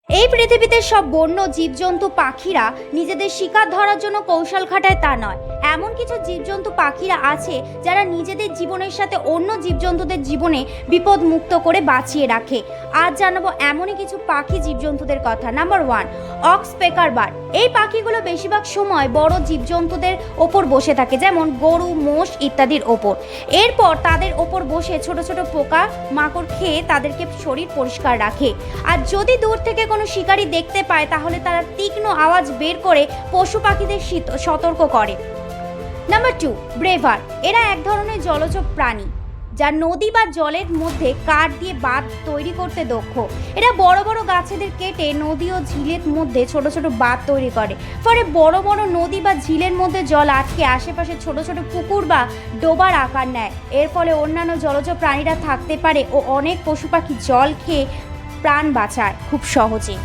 এই পৃথিবীতে সব বন্য জীবজন্তু পাখিরা নিজেদের শিকার ধরার জন্য কৌশল খাটায় তা নয়। এমন কিছু জীবজন্তু পাখিরা আছে যারা নিজেদের জীবনের সাথে অন্য জীবজন্তুদের জীবনে বিপদ মুক্ত করে বাঁচিয়ে রাখে। আজ জানাবো এমনই কিছু পাখি জীবজন্তুদের কথা। Number 1, oxpecker bird. এই পাখিগুলো বেশিরভাগ সময় বড় জীবজন্তুদের ওপর বসে থাকে, যেমন গরু, মোষ ইত্যাদির ওপর। এরপর তাদের ওপর বসে ছোট ছোট পোকা মাকড় খেয়ে তাদেরকে শরীর পরিষ্কার রাখে। আর যদি দূর থেকে কোনো শিকারী দেখতে পায় তাহলে তারা তীক্ষ্ণ আওয়াজ বের করে পশু পাখিদের সতর্ক করে। Number 2, braver. এরা এক ধরনের জলজ প্রাণী যা নদী বা জলের মধ্যে কাঠ দিয়ে বাঁধ তৈরি করতে দক্ষ। এরা বড় বড় গাছেদের কেটে নদী ও ঝিলের মধ্যে ছোট ছোট বাঁধ তৈরি করে। ফলে বড় বড় নদী বা ঝিলের মধ্যে জল আটকে আশেপাশে ছোট ছোট পুকুর বা ডোবার আকার নেয়। এর ফলে অন্যান্য জলজ প্রাণীরা থাকতে পারে ও অনেক পশু পাখি জল খেয়ে প্রাণ বাঁচায় খুব সহজে।